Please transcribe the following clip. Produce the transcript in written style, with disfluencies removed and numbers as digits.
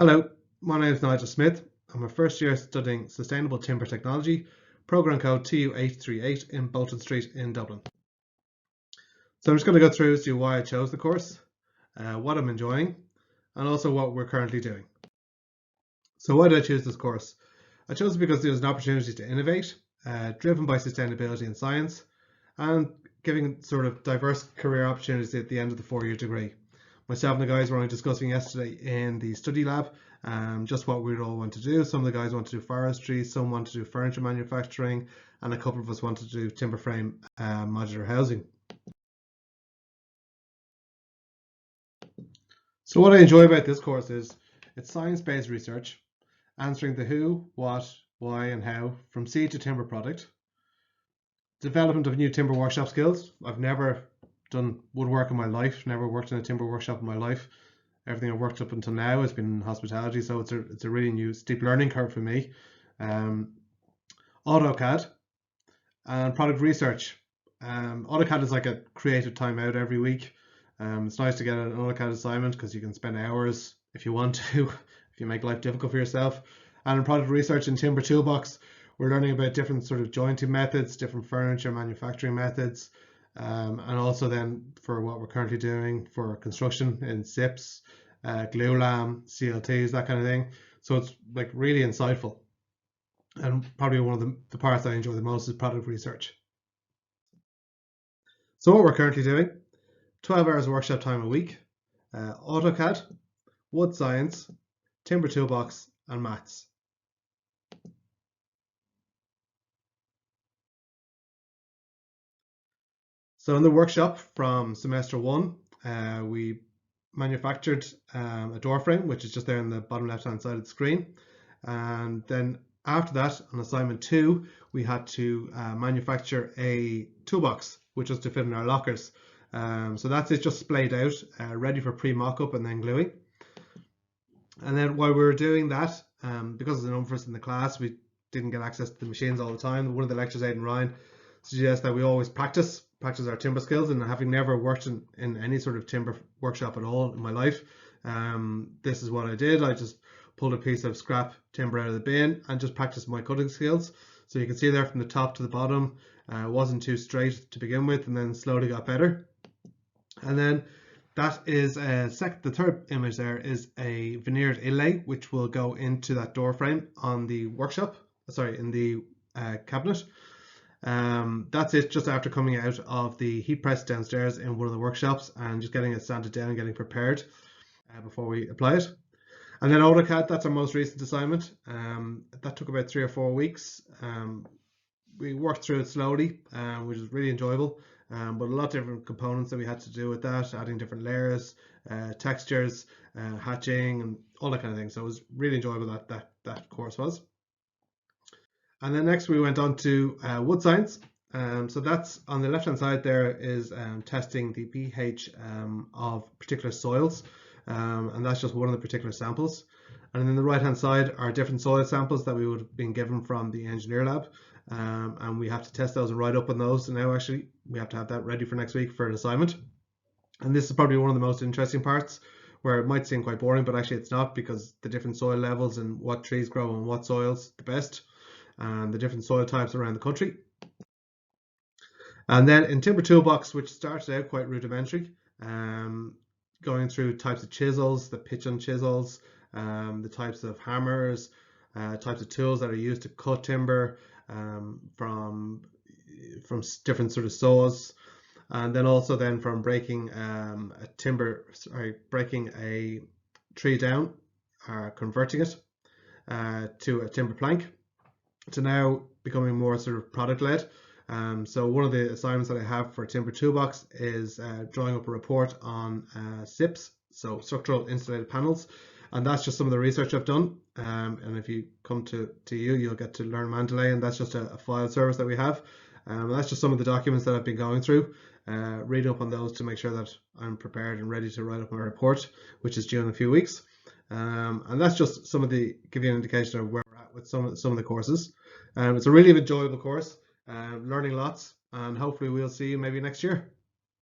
Hello, my name is Nigel Smyth. I'm a first year studying Sustainable Timber Technology, program code TU838 in Bolton Street in Dublin. So I'm just going to go through see why I chose the course, what I'm enjoying, and also what we're currently doing. So why did I choose this course? I chose it because there's an opportunity to innovate, driven by sustainability and science, and giving sort of diverse career opportunities at the end of the four-year degree. Myself and the guys were only discussing yesterday in the study lab just what we'd all want to do. Some of the guys want to do forestry, some want to do furniture manufacturing, and a couple of us wanted to do timber frame modular housing. So what I enjoy about this course is it's science-based research, answering the who, what, why, and how from seed to timber product, development of new timber workshop skills. I've never done woodwork in my life, never worked in a timber workshop in my life. Everything I've worked up until now has been in hospitality, so it's a really new steep learning curve for me. AutoCAD and product research. AutoCAD is like a creative time out every week. It's nice to get an AutoCAD assignment because you can spend hours if you want to, if you make life difficult for yourself. And in product research in Timber Toolbox, we're learning about different sort of jointing methods, different furniture manufacturing methods, and also then for what we're currently doing for construction in SIPs, glue lam, CLTs, that kind of thing. So it's like really insightful. And probably one of the parts I enjoy the most is product research. So what we're currently doing, 12 hours workshop time a week, AutoCAD, wood science, Timber Toolbox, and maths. So in the workshop from semester one, we manufactured a door frame, which is just there in the bottom left hand side of the screen. And then after that, on assignment 2, we had to manufacture a toolbox, which was to fit in our lockers. So that's it, just splayed out, ready for pre-mock-up and then gluing. And then while we were doing that, because of the number of us in the class, we didn't get access to the machines all the time. One of the lecturers, Aidan Ryan, suggests that we always practice our timber skills, and having never worked in any sort of timber workshop at all in my life, this is what I did. I just pulled a piece of scrap timber out of the bin and just practiced my cutting skills. So you can see there from the top to the bottom, wasn't too straight to begin with, and then slowly got better. And then that is the third image there is a veneered inlay, which will go into that door frame on the workshop, in the cabinet. That's it, just after coming out of the heat press downstairs in one of the workshops and just getting it sanded down and getting prepared before we apply it. And then AutoCAD, that's our most recent assignment. That took about 3 or 4 weeks. We worked through it slowly, which was really enjoyable, but a lot of different components that we had to do with that, adding different layers, textures, hatching, and all that kind of thing. So it was really enjoyable, that course was. And then next we went on to wood science. So that's on the left hand side there is testing the pH of particular soils, and that's just one of the particular samples. And then the right hand side are different soil samples that we would have been given from the engineer lab, and we have to test those and write up on those. So now actually we have to have that ready for next week for an assignment. And this is probably one of the most interesting parts, where it might seem quite boring, but actually it's not, because the different soil levels and what trees grow on what soils the best, and the different soil types around the country. And then in Timber Toolbox, which started out quite rudimentary, going through types of chisels, the pitch on chisels, the types of hammers, types of tools that are used to cut timber from different sort of saws, and then also then from breaking breaking a tree down, converting it to a timber plank, to now becoming more sort of product led. So one of the assignments that I have for Timber Toolbox is drawing up a report on SIPs, so structural insulated panels, and that's just some of the research I've done. And if you come to TU, you'll get to learn Mandalay, and that's just a file service that we have. That's just some of the documents that I've been going through, reading up on those to make sure that I'm prepared and ready to write up my report, which is due in a few weeks. And that's just some of give you an indication of where we're at with some of the courses. It's a really enjoyable course, learning lots, and hopefully we'll see you maybe next year.